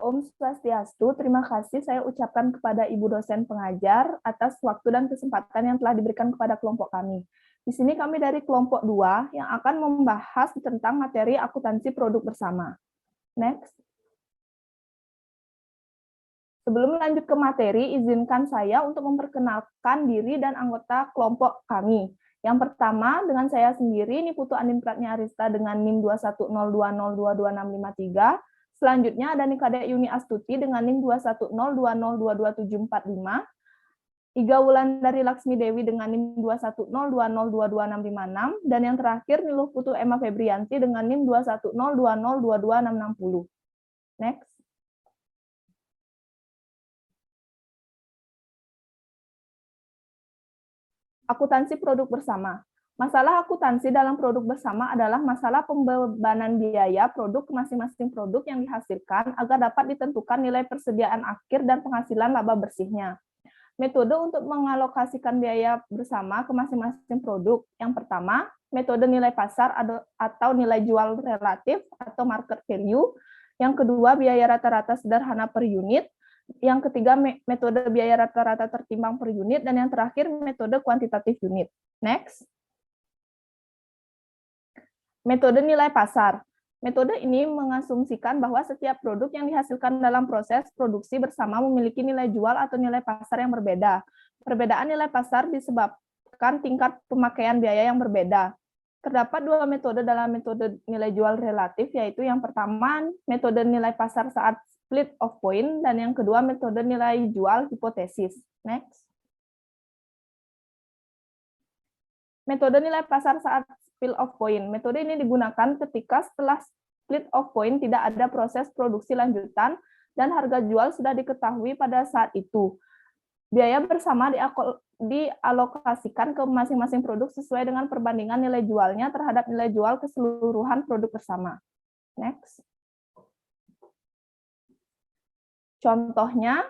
Om Swastiastu, terima kasih saya ucapkan kepada Ibu dosen pengajar atas waktu dan kesempatan yang telah diberikan kepada kelompok kami. Di sini kami dari kelompok 2 yang akan membahas tentang materi akuntansi produk bersama. Next. Sebelum lanjut ke materi, izinkan saya untuk memperkenalkan diri dan anggota kelompok kami. Yang pertama, dengan saya sendiri, Niputu Andin Pratnya Arista dengan NIM 21020222653. Selanjutnya ada Nikade Yuni Astuti dengan NIM 21020222745. Iga Wulandari Laksmi Dewi dengan NIM 21020222656. Dan yang terakhir, Niluh Putu Emma Febrianti dengan NIM 21020222660. Next. Akuntansi produk bersama. Masalah akuntansi dalam produk bersama adalah masalah pembebanan biaya produk ke masing-masing produk yang dihasilkan agar dapat ditentukan nilai persediaan akhir dan penghasilan laba bersihnya. Metode untuk mengalokasikan biaya bersama ke masing-masing produk. Yang pertama, metode nilai pasar atau nilai jual relatif atau market value. Yang kedua, biaya rata-rata sederhana per unit. Yang ketiga, metode biaya rata-rata tertimbang per unit. Dan yang terakhir, metode kuantitatif unit. Next. Metode nilai pasar. Metode ini mengasumsikan bahwa setiap produk yang dihasilkan dalam proses produksi bersama memiliki nilai jual atau nilai pasar yang berbeda. Perbedaan nilai pasar disebabkan tingkat pemakaian biaya yang berbeda. Terdapat dua metode dalam metode nilai jual relatif, yaitu yang pertama, metode nilai pasar saat split of point, dan yang kedua, metode nilai jual hipotesis. Next. Metode nilai pasar saat split of point. Metode ini digunakan ketika setelah split of point tidak ada proses produksi lanjutan dan harga jual sudah diketahui pada saat itu. Biaya bersama dialokasikan ke masing-masing produk sesuai dengan perbandingan nilai jualnya terhadap nilai jual keseluruhan produk bersama. Next. Contohnya,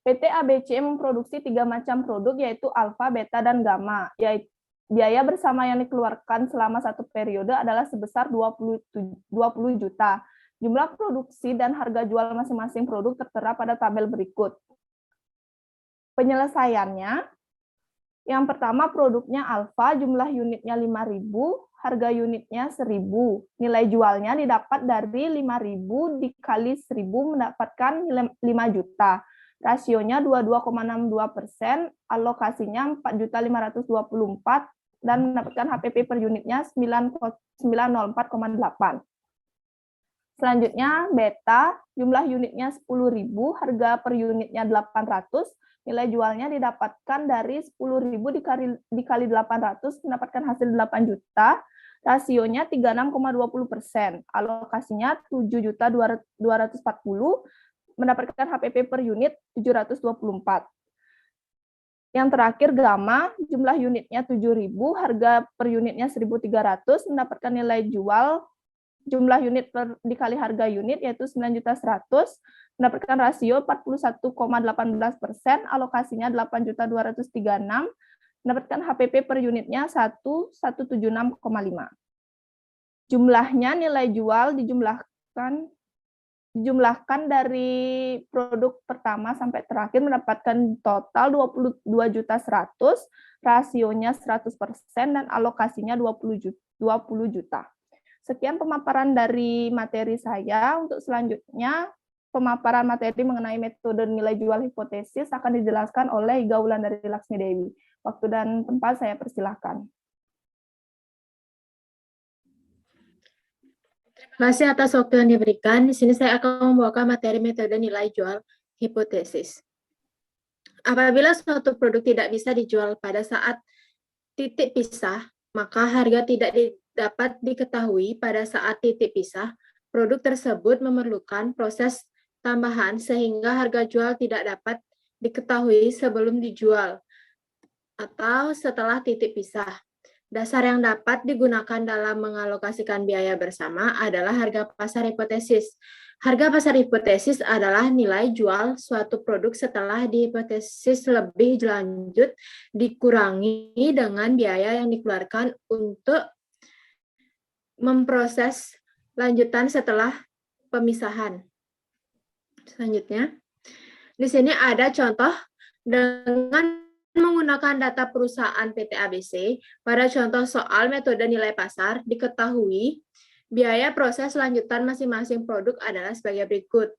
PT ABC memproduksi 3 macam produk yaitu alfa, beta, dan gamma. Yaitu biaya bersama yang dikeluarkan selama satu periode adalah sebesar 20 juta. Jumlah produksi dan harga jual masing-masing produk tertera pada tabel berikut. Penyelesaiannya, yang pertama produknya alfa, jumlah unitnya 5.000, harga unitnya 1.000. Nilai jualnya didapat dari 5.000 dikali 1.000 mendapatkan 5 juta. Rasionya 22,62%, alokasinya 4.524 dan mendapatkan HPP per unitnya 904,8. Selanjutnya beta, jumlah unitnya 10.000, harga per unitnya 800, nilai jualnya didapatkan dari 10.000 dikali 800 mendapatkan hasil 8 juta. Rasionya 36,20%, alokasinya 7.240, mendapatkan HPP per unit 724. Yang terakhir gamma, jumlah unitnya 7.000, harga per unitnya 1.300, mendapatkan nilai jual jumlah unit dikali harga unit yaitu 9.100.000, mendapatkan rasio 41,18%, alokasinya 8.236, mendapatkan HPP per unitnya 1.176,5. Jumlahnya nilai jual dijumlahkan dari produk pertama sampai terakhir mendapatkan total 22.100.000, rasionya 100% dan alokasinya 20 juta. Sekian pemaparan dari materi saya. Untuk selanjutnya, pemaparan materi mengenai metode nilai jual hipotesis akan dijelaskan oleh Iga Wulandari Laksmi Dewi. Waktu dan tempat saya persilahkan. Terima kasih atas waktu yang diberikan. Di sini saya akan membawakan materi metode nilai jual hipotesis. Apabila suatu produk tidak bisa dijual pada saat titik pisah, maka harga tidak dapat diketahui pada saat titik pisah. Produk tersebut memerlukan proses tambahan sehingga harga jual tidak dapat diketahui sebelum dijual atau setelah titik pisah. Dasar yang dapat digunakan dalam mengalokasikan biaya bersama adalah harga pasar hipotesis. Harga pasar hipotesis adalah nilai jual suatu produk setelah dihipotesis lebih lanjut dikurangi dengan biaya yang dikeluarkan untuk memproses lanjutan setelah pemisahan. Selanjutnya, di sini ada contoh dengan menggunakan data perusahaan PT ABC. Pada contoh soal metode nilai pasar, diketahui biaya proses lanjutan masing-masing produk adalah sebagai berikut.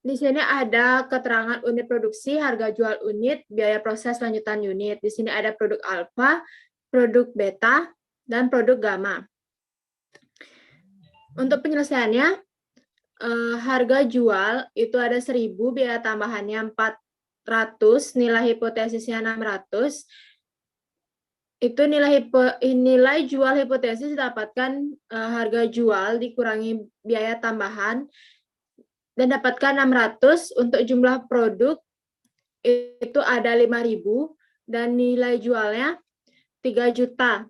Di sini ada keterangan unit produksi, harga jual unit, biaya proses lanjutan unit. Di sini ada produk alfa, produk beta, dan produk gamma. Untuk penyelesaiannya, harga jual itu ada 1.000, biaya tambahannya 400, nilai hipotesisnya 600. Itu nilai jual hipotesis didapatkan harga jual dikurangi biaya tambahan dan dapatkan 600. Untuk jumlah produk itu ada 5.000 dan nilai jualnya 3 juta.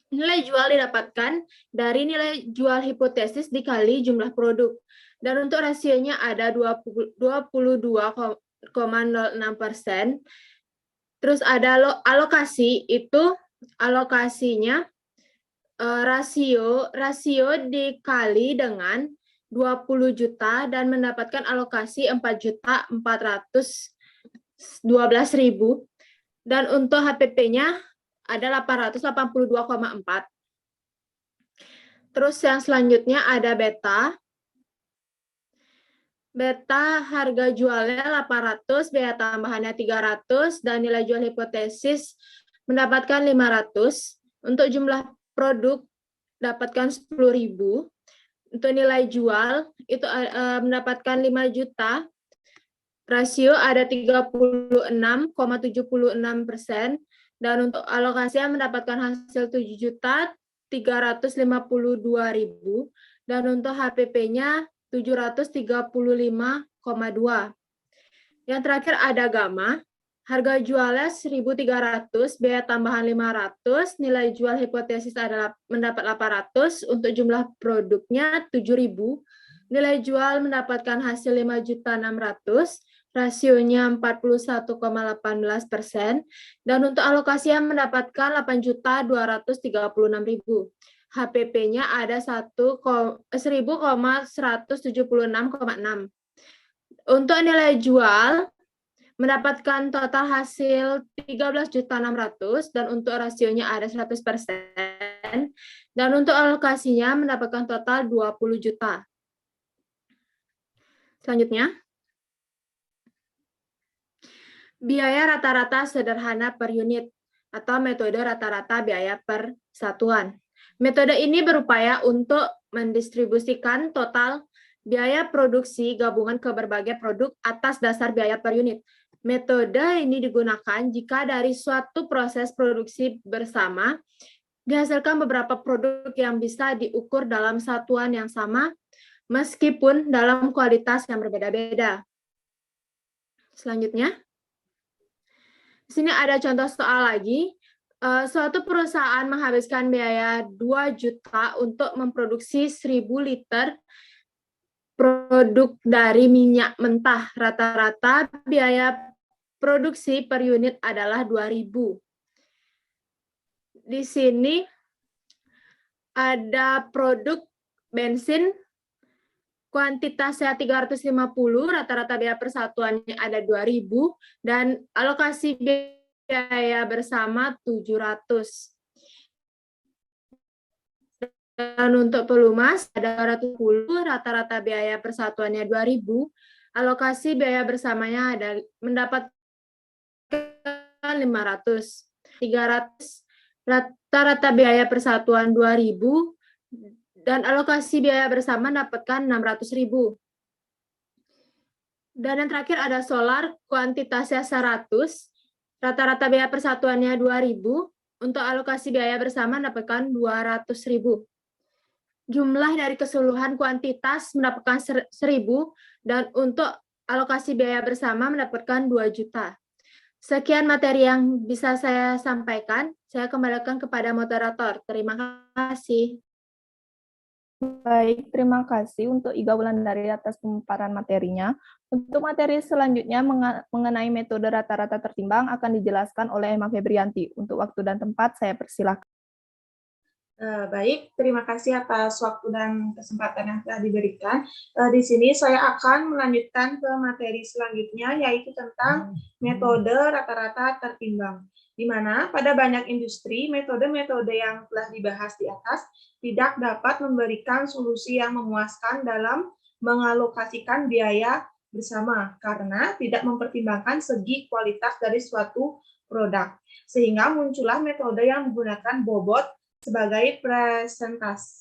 Nilai jual didapatkan dari nilai jual hipotesis dikali jumlah produk. Dan untuk rasionya ada 22,06%. Terus ada alokasi, itu alokasinya rasio dikali dengan 20 juta dan mendapatkan alokasi 4.412.000. Dan untuk HPP-nya ada 882,4. Terus yang selanjutnya ada beta. Beta harga jualnya 800, biaya tambahannya 300, dan nilai jual hipotesis mendapatkan 500. Untuk jumlah produk dapatkan 10.000. Untuk nilai jual itu mendapatkan 5 juta. Rasio ada 36,76%. Dan untuk alokasi mendapatkan hasil 7.352.000. Dan untuk HPP-nya 735,2. Yang terakhir ada gamma. Harga jualnya 1.300, biaya tambahan 500, nilai jual hipotesis adalah mendapat 800, untuk jumlah produknya 7.000, nilai jual mendapatkan hasil 5.600, rasionya 41,18%, dan untuk alokasi yang mendapatkan 8.236.000. HPP-nya ada 1.176,6. Untuk nilai jual mendapatkan total hasil 13.600 dan untuk rasionya ada 100%. Dan untuk alokasinya mendapatkan total 20 juta. Selanjutnya, biaya rata-rata sederhana per unit atau metode rata-rata biaya per satuan. Metode ini berupaya untuk mendistribusikan total biaya produksi gabungan ke berbagai produk atas dasar biaya per unit. Metode ini digunakan jika dari suatu proses produksi bersama dihasilkan beberapa produk yang bisa diukur dalam satuan yang sama, meskipun dalam kualitas yang berbeda-beda. Selanjutnya, di sini ada contoh soal lagi. Suatu perusahaan menghabiskan biaya 2 juta untuk memproduksi 1.000 liter produk dari minyak mentah. Rata-rata biaya produksi per unit adalah 2.000. Di sini ada produk bensin, kuantitasnya 350, rata-rata biaya persatuannya ada 2.000, dan alokasi biaya bersama 700. Dan untuk pelumas ada 210, rata-rata biaya persatuannya 2.000, alokasi biaya bersamanya ada mendapatkan 500. 300, rata-rata biaya persatuan 2.000, dan alokasi biaya bersama dapatkan 600.000. Dan yang terakhir ada solar, kuantitasnya 100, rata-rata biaya persatuannya 2.000, untuk alokasi biaya bersama dapatkan 200.000. Jumlah dari keseluruhan kuantitas mendapatkan 1.000, dan untuk alokasi biaya bersama mendapatkan 2 juta. Sekian materi yang bisa saya sampaikan. Saya kembalikan kepada moderator. Terima kasih. Baik, terima kasih untuk Iga Wulandari atas pemaparan materinya. Untuk materi selanjutnya mengenai metode rata-rata tertimbang akan dijelaskan oleh Emma Febrianti. Untuk waktu dan tempat saya persilakan. Baik, terima kasih atas waktu dan kesempatan yang telah diberikan. Di sini saya akan melanjutkan ke materi selanjutnya, yaitu tentang metode rata-rata tertimbang. Di mana pada banyak industri, metode-metode yang telah dibahas di atas tidak dapat memberikan solusi yang memuaskan dalam mengalokasikan biaya bersama, karena tidak mempertimbangkan segi kualitas dari suatu produk. Sehingga muncullah metode yang menggunakan bobot sebagai presentasi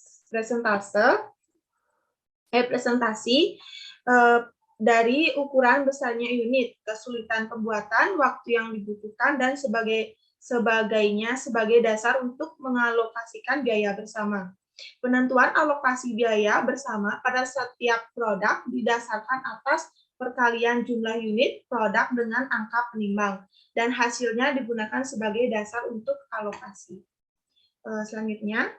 dari ukuran besarnya unit, kesulitan pembuatan, waktu yang dibutuhkan, dan sebagainya sebagai dasar untuk mengalokasikan biaya bersama. Penentuan alokasi biaya bersama pada setiap produk didasarkan atas perkalian jumlah unit produk dengan angka penimbang, dan hasilnya digunakan sebagai dasar untuk alokasi. Selanjutnya,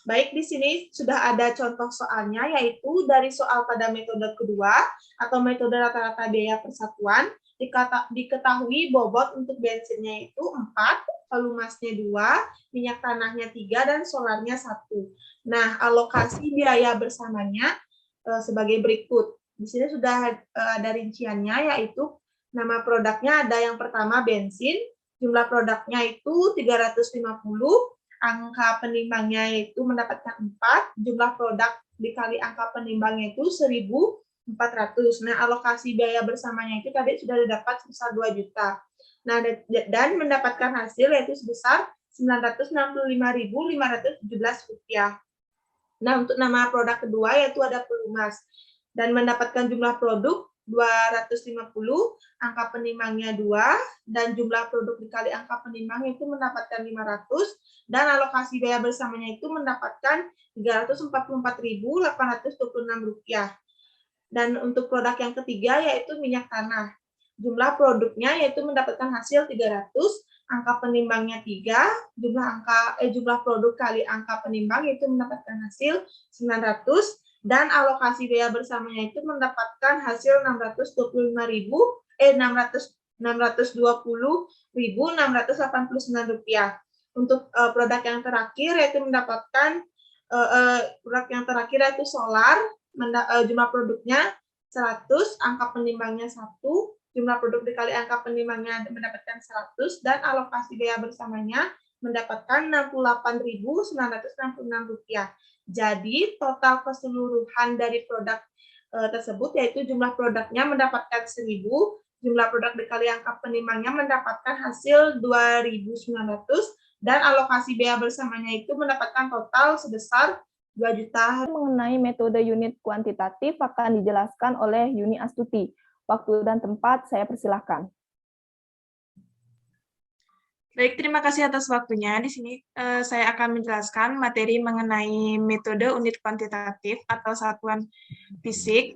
baik, di sini sudah ada contoh soalnya, yaitu dari soal pada metode kedua atau metode rata-rata biaya persatuan. Diketahui bobot untuk bensinnya itu 4, pelumasnya 2, minyak tanahnya 3, dan solarnya 1. Nah, alokasi biaya bersamanya sebagai berikut. Di sini sudah ada rinciannya, yaitu nama produknya ada yang pertama bensin, jumlah produknya itu 350, angka penimbangnya itu mendapatkan 4, jumlah produk dikali angka penimbangnya itu 1.400. Nah, alokasi biaya bersamanya itu tadi sudah didapat sebesar 2 juta. Nah, dan mendapatkan hasil yaitu sebesar Rp965.517. Nah, untuk nama produk kedua yaitu ada pelumas. Dan mendapatkan jumlah produk 250, angka penimbangnya 2, dan jumlah produk dikali angka penimbang itu mendapatkan 500, dan alokasi biaya bersamanya itu mendapatkan Rp344.826. Dan untuk produk yang ketiga yaitu minyak tanah. Jumlah produknya yaitu mendapatkan hasil 300, angka penimbangnya 3, jumlah produk kali angka penimbang itu mendapatkan hasil 900, dan alokasi biaya bersamanya itu mendapatkan hasil Rp620.689. Untuk produk yang terakhir yaitu mendapatkan produk yang terakhir yaitu solar, jumlah produknya 100, angka penimbangnya 1, jumlah produk dikali angka penimbangnya mendapatkan 100, dan alokasi biaya bersamanya mendapatkan Rp68.966. Jadi total keseluruhan dari produk tersebut yaitu jumlah produknya mendapatkan 1.000, jumlah produk dikali angka penimbangnya mendapatkan hasil 2.900, dan alokasi biaya bersamanya itu mendapatkan total sebesar 2 juta. Mengenai metode unit kuantitatif akan dijelaskan oleh Yuni Astuti. Waktu dan tempat saya persilahkan. Baik, terima kasih atas waktunya. Di sini saya akan menjelaskan materi mengenai metode unit kuantitatif atau satuan fisik.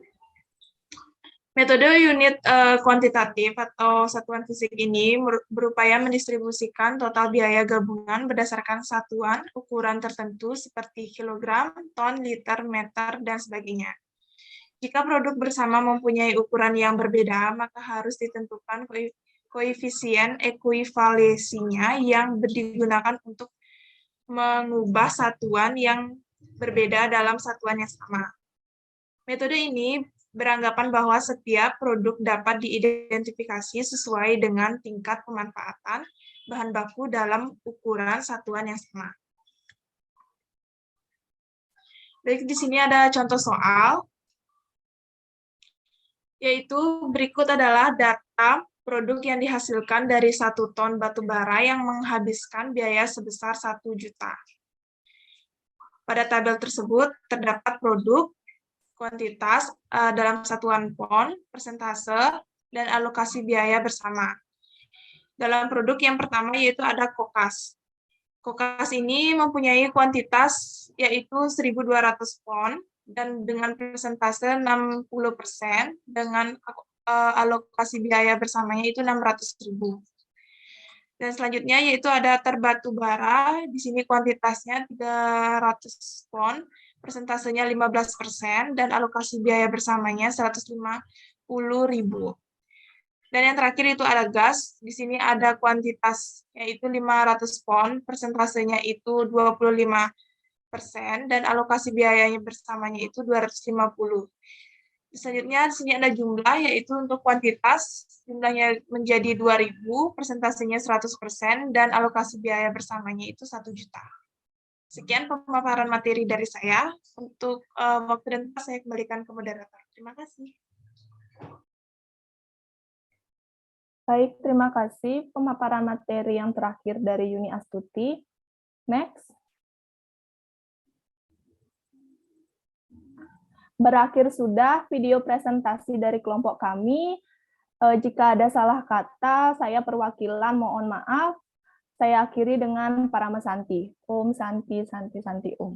Metode unit kuantitatif atau satuan fisik ini berupaya mendistribusikan total biaya gabungan berdasarkan satuan ukuran tertentu seperti kilogram, ton, liter, meter, dan sebagainya. Jika produk bersama mempunyai ukuran yang berbeda, maka harus ditentukan koefisien ekuivalensinya yang digunakan untuk mengubah satuan yang berbeda dalam satuan yang sama. Metode ini beranggapan bahwa setiap produk dapat diidentifikasi sesuai dengan tingkat pemanfaatan bahan baku dalam ukuran satuan yang sama. Baik, di sini ada contoh soal, yaitu berikut adalah data produk yang dihasilkan dari 1 ton batu bara yang menghabiskan biaya sebesar 1 juta. Pada tabel tersebut terdapat produk, kuantitas dalam satuan pon, persentase, dan alokasi biaya bersama. Dalam produk yang pertama yaitu ada kokas. Kokas ini mempunyai kuantitas yaitu 1.200 pon dan dengan persentase 60%, dengan alokasi biaya bersamanya itu 600.000. Dan selanjutnya yaitu ada terbatu bara, di sini kuantitasnya 300 pon, persentasenya 15%, dan alokasi biaya bersamanya 150.000. Dan yang terakhir itu ada gas. Di sini ada kuantitas, yaitu 500 pon, persentasenya itu 25%, dan alokasi biayanya bersamanya itu 250. Selanjutnya, di sini ada jumlah, yaitu untuk kuantitas, jumlahnya menjadi 2.000, persentasenya 100%, dan alokasi biaya bersamanya itu 1 juta. Sekian pemaparan materi dari saya. Untuk waktu dan tempat saya kembalikan ke moderator. Terima kasih. Baik, terima kasih pemaparan materi yang terakhir dari Yuni Astuti. Next. Berakhir sudah video presentasi dari kelompok kami. Jika ada salah kata, saya perwakilan mohon maaf. Saya akhiri dengan Parama Santi. Om Santi, Santi, Santi, Om.